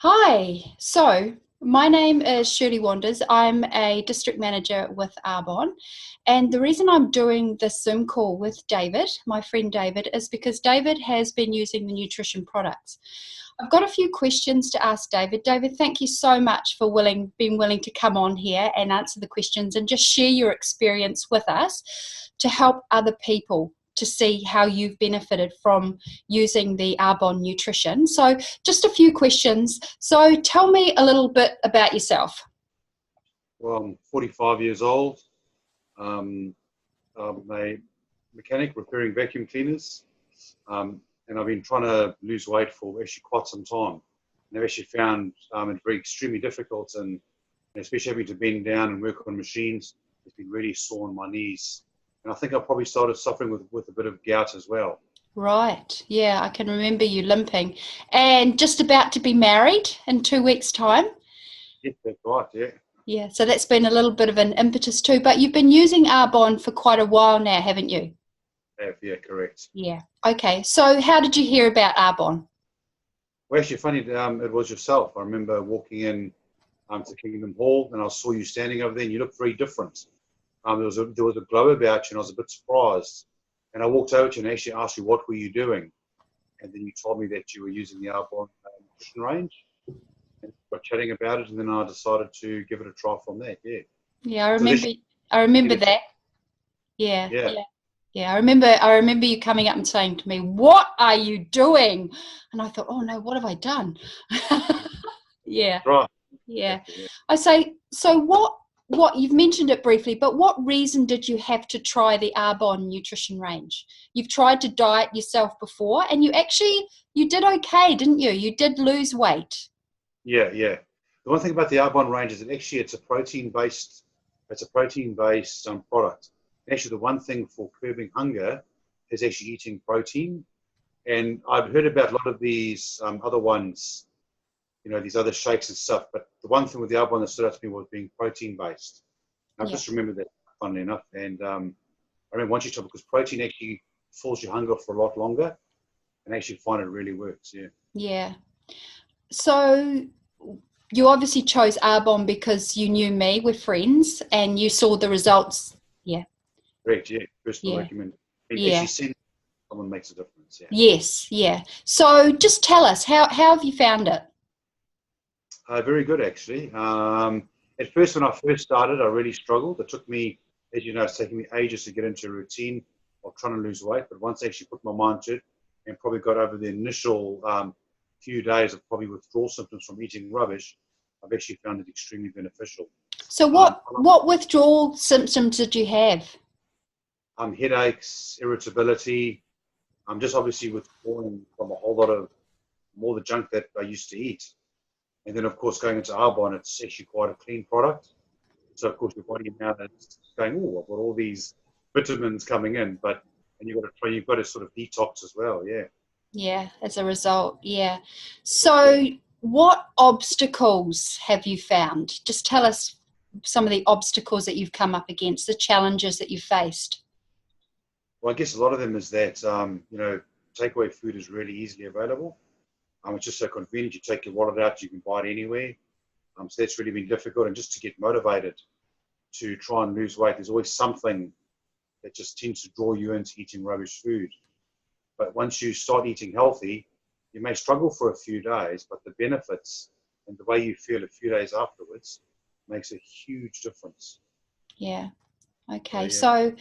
Hi, so my name is Shirley Wanders. I'm a district manager with Arbonne, and the reason I'm doing this Zoom call with David, my friend David, is because David has been using the nutrition products. I've got a few questions to ask David. David, thank you so much for being willing to come on here and answer the questions and just share your experience with us to help other people to see how you've benefited from using the Arbonne Nutrition. So just a few questions. So tell me a little bit about yourself. Well, I'm 45 years old. I'm a mechanic repairing vacuum cleaners, and I've been trying to lose weight for actually quite some time. And I've actually found it very extremely difficult, and especially having to bend down and work on machines, it's been really sore on my knees. And I think I probably started suffering with a bit of gout as well. Right, yeah, I can remember you limping. And just about to be married in 2 weeks' time. Yeah, that's right, yeah. Yeah, so that's been a little bit of an impetus too. But you've been using Arbonne for quite a while now, haven't you? Yeah, correct. Yeah. Okay, so how did you hear about Arbonne? Well, actually, funny, it was yourself. I remember walking in to Kingdom Hall, and I saw you standing over there, and you looked very different. There was a glow about you, and I was a bit surprised. And I walked over to you and actually asked you, what were you doing? And then you told me that you were using the Arbonne Nutrition Range. And we got chatting about it, and then I decided to give it a try from there. Yeah. Yeah, I So remember. I remember this, that. Yeah, yeah. yeah, yeah. I remember you coming up and saying to me, "What are you doing?" And I thought, "Oh no, what have I done?" Yeah, Right. yeah. Yeah. I say, so what you've mentioned it briefly, but what reason did you have to try the Arbonne Nutrition Range? You've tried to diet yourself before, and you did okay, didn't you? You did lose weight. Yeah. The one thing about the Arbonne range is that actually it's a protein based product. Actually, the one thing for curbing hunger is actually eating protein. And I've heard about a lot of these other ones, these other shakes and stuff. But the one thing with the Arbonne that stood out to me was being protein based. I Yeah, just remember that, funnily enough. And I remember once you talk, because protein actually fills your hunger for a lot longer, and actually find it really works. Yeah. yeah. So you obviously chose Arbonne because you knew me, we're friends, and you saw the results. Yeah, Correct. Yeah. Personal yeah, recommend. Actually, yeah. seeing someone makes a difference. Yeah. Yes, yeah. So just tell us, how have you found it? Very good, actually. At first, when I first started, I really struggled. It took me, as you know, it's taken me ages to get into a routine of trying to lose weight. But once I actually put my mind to it and probably got over the initial few days of probably withdrawal symptoms from eating rubbish, I've actually found it extremely beneficial. So Um, what withdrawal symptoms did you have? Headaches, irritability. I'm just obviously withdrawing from a whole lot of more the junk that I used to eat. And then, of course, going into Arbonne, it's actually quite a clean product. So, of course, your body now is going, oh, I've got all these vitamins coming in, and you've got to sort of detox as well. Yeah. Yeah, as a result, yeah. So what obstacles have you found? Just tell us some of the obstacles that you've come up against, the challenges that you've faced. Well, I guess a lot of them is that, takeaway food is really easily available. It's just so convenient. You take your wallet out, you can buy it anywhere. So that's really been difficult. And just to get motivated to try and lose weight, there's always something that just tends to draw you into eating rubbish food. But once you start eating healthy, you may struggle for a few days, but the benefits and the way you feel a few days afterwards makes a huge difference. Yeah. So Okay. yeah, So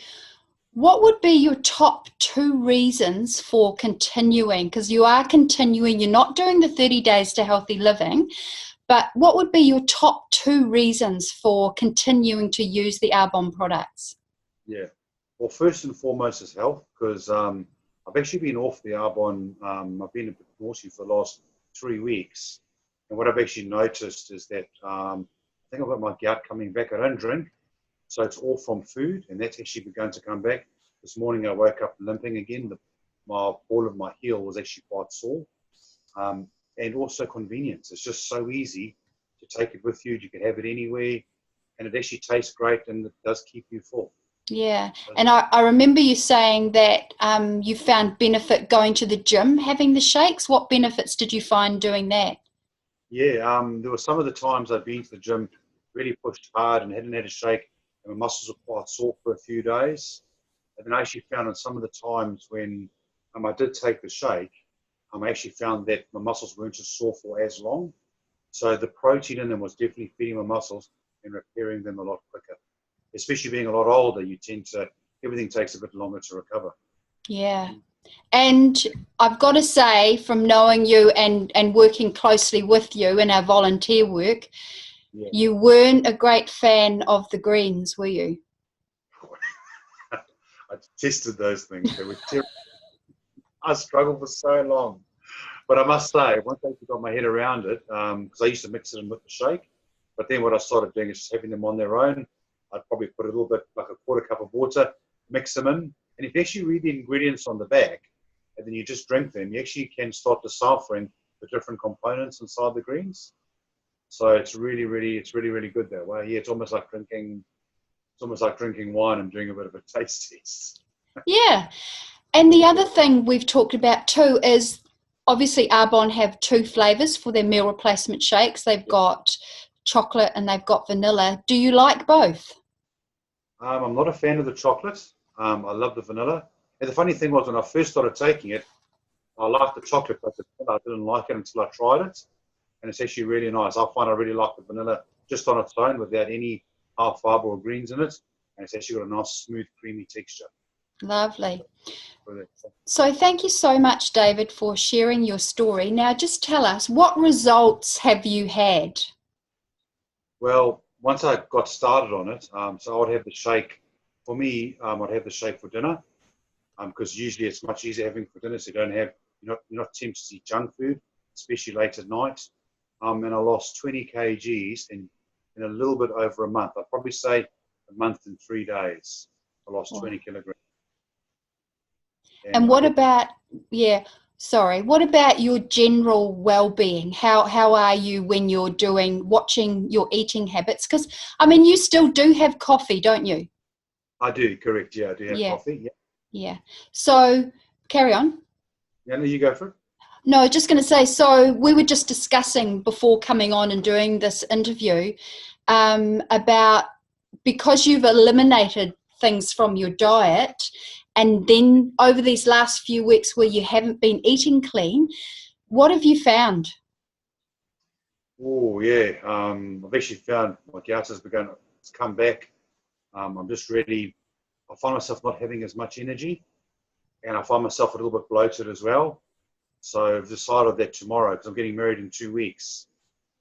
what would be your top two reasons for continuing? Because you are continuing, you're not doing the 30 days to healthy living, but what would be your top two reasons for continuing to use the Arbonne products? yeah. Well, first and foremost is health, because I've actually been off the Arbonne. I've been a bit naughty for the last 3 weeks. And what I've actually noticed is that I think I've got my gout coming back. I don't drink, so it's all from food, and that's actually begun to come back. This morning I woke up limping again. My ball of my heel was actually quite sore. And also convenience. It's just so easy to take it with you. You can have it anywhere, and it actually tastes great, and it does keep you full. Yeah, and I remember you saying that you found benefit going to the gym, having the shakes. What benefits did you find doing that? Yeah, there were some of the times I'd been to the gym, really pushed hard and hadn't had a shake, and my muscles were quite sore for a few days. And then I actually found on some of the times when I did take the shake, I actually found that my muscles weren't as sore for as long. So the protein in them was definitely feeding my muscles and repairing them a lot quicker. Especially being a lot older, you tend to, everything takes a bit longer to recover. Yeah. And I've got to say, from knowing you and working closely with you in our volunteer work, Yeah. you weren't a great fan of the greens, were you? I tested those things. They were terrible. I struggled for so long. But I must say, once I got my head around it, because I used to mix it in with the shake, but then what I started doing is just having them on their own. I'd probably put a little bit, like a quarter cup of water, mix them in. And if you actually read the ingredients on the back, and then you just drink them, you actually can start deciphering the different components inside the greens. So it's really, really good that way. Yeah, it's almost like drinking wine and doing a bit of a taste test. Yeah. And the other thing we've talked about too is obviously Arbonne have two flavours for their meal replacement shakes. They've got chocolate and they've got vanilla. Do you like both? I'm not a fan of the chocolate. I love the vanilla. And the funny thing was, when I first started taking it, I liked the chocolate, but the vanilla, I didn't like it until I tried it. And it's actually really nice. I find I really like the vanilla just on its own without any half fibre or greens in it. And it's actually got a nice, smooth, creamy texture. Lovely. So thank you so much, David, for sharing your story. Now just tell us, what results have you had? Well, once I got started on it, so I would have the shake. For me, I'd have the shake for dinner because usually it's much easier having for dinner, so you don't have, you're not tempted to eat junk food, especially late at night. And I lost 20 kgs in a little bit over a month. I'd probably say a month and 3 days. I lost 20 kilograms. And what about, what about your general well-being? How are you when you're watching your eating habits? Because, I mean, you still do have coffee, don't you? I do, correct. Yeah, I do have coffee. Yeah. Yeah. So, carry on. Yeah, no, you go for it. No, just going to say, so we were just discussing before coming on and doing this interview about, because you've eliminated things from your diet, and then over these last few weeks where you haven't been eating clean, what have you found? Oh, yeah. I've actually found my gout has begun to come back. I'm just really, I find myself not having as much energy, and I find myself a little bit bloated as well. So I've decided that tomorrow, because I'm getting married in 2 weeks,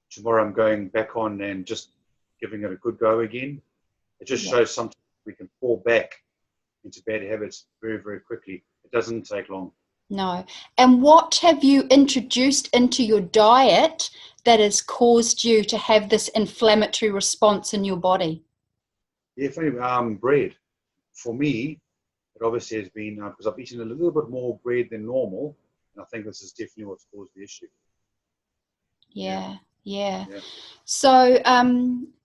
tomorrow I'm going back on and just giving it a good go again. It just shows sometimes we can fall back into bad habits very, very quickly. It doesn't take long. No. And what have you introduced into your diet that has caused you to have this inflammatory response in your body? Yeah, funny, bread. For me, it obviously has been, because I've eaten a little bit more bread than normal, and I think this is definitely what's caused the issue. Yeah. So,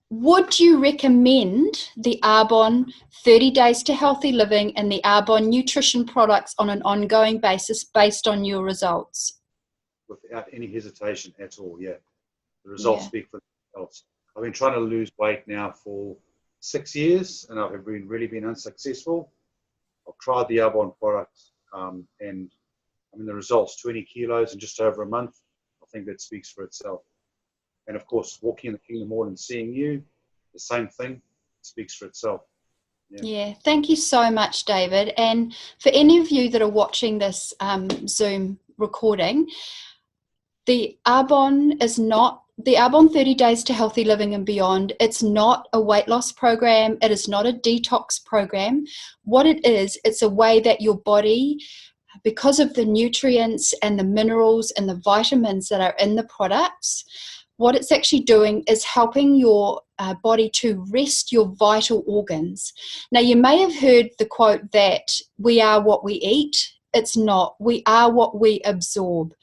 would you recommend the Arbonne 30 Days to Healthy Living and the Arbonne Nutrition products on an ongoing basis based on your results? Without any hesitation at all, yeah. The results speak for themselves. I've been trying to lose weight now for 6 years, and I've really been unsuccessful. I've tried the Arbonne products, and I mean the results, 20 kilos in just over a month. I think that speaks for itself. And of course, walking in the Kingdom Mall and seeing you, the same thing, speaks for itself. Yeah, thank you so much, David. And for any of you that are watching this Zoom recording, the Arbonne 30 Days to Healthy Living and Beyond, it's not a weight loss program. It is not a detox program. What it is, it's a way that your body, because of the nutrients and the minerals and the vitamins that are in the products, what it's actually doing is helping your body to rest your vital organs. Now, you may have heard the quote that we are what we eat. It's not. We are what we absorb.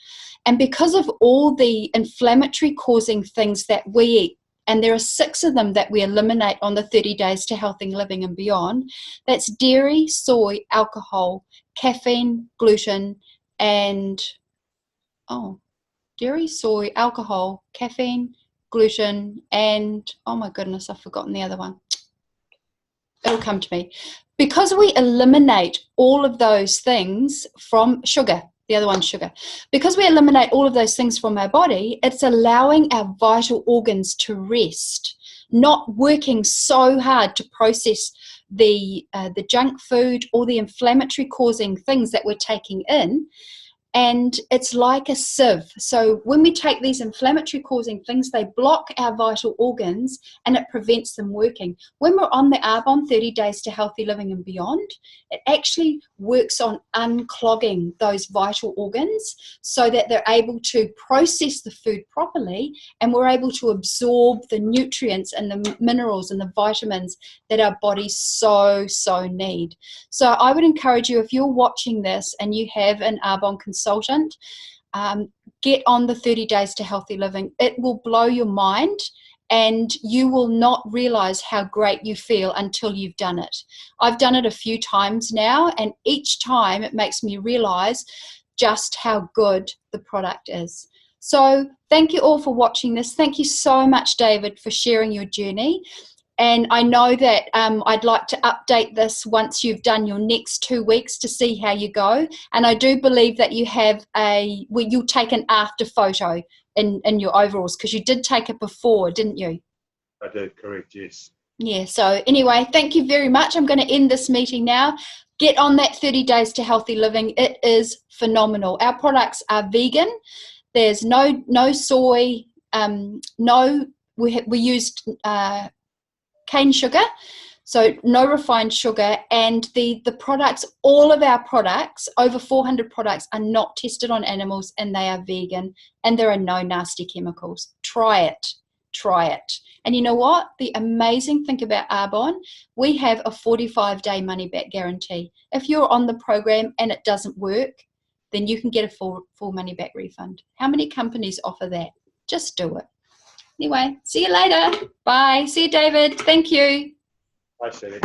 And because of all the inflammatory causing things that we eat, and there are 6 of them that we eliminate on the 30 Days to Healthy Living and Beyond, that's dairy, soy, alcohol, caffeine, gluten, and dairy, soy, alcohol, caffeine, gluten, and oh my goodness, I've forgotten the other one. It'll come to me. Because we eliminate all of those things from sugar, the other one's sugar. Because we eliminate all of those things from our body, it's allowing our vital organs to rest, not working so hard to process the junk food or the inflammatory causing things that we're taking in. And it's like a sieve. So when we take these inflammatory causing things, they block our vital organs and it prevents them working. When we're on the Arbonne 30 Days to Healthy Living and Beyond, it actually works on unclogging those vital organs so that they're able to process the food properly, and we're able to absorb the nutrients and the minerals and the vitamins that our bodies so need. So I would encourage you, if you're watching this and you have an Arbonne consultant, get on the 30 Days to Healthy Living. It will blow your mind, and you will not realize how great you feel until you've done it. I've done it a few times now, and each time it makes me realize just how good the product is. So thank you all for watching this. Thank you so much, David, for sharing your journey. And I know that I'd like to update this once you've done your next 2 weeks to see how you go. And I do believe that you have you'll take an after photo in your overalls, because you did take it before, didn't you? I did, correct, yes. Yeah, so anyway, thank you very much. I'm going to end this meeting now. Get on that 30 Days to Healthy Living. It is phenomenal. Our products are vegan. There's no soy, we used cane sugar, so no refined sugar, and the products, all of our products, over 400 products, are not tested on animals, and they are vegan, and there are no nasty chemicals. Try it. And you know what? The amazing thing about Arbonne, we have a 45-day money back guarantee. If you're on the program and it doesn't work, then you can get a full money back refund. How many companies offer that? Just do it. Anyway, see you later. Bye. See you, David. Thank you. Bye, Shelley.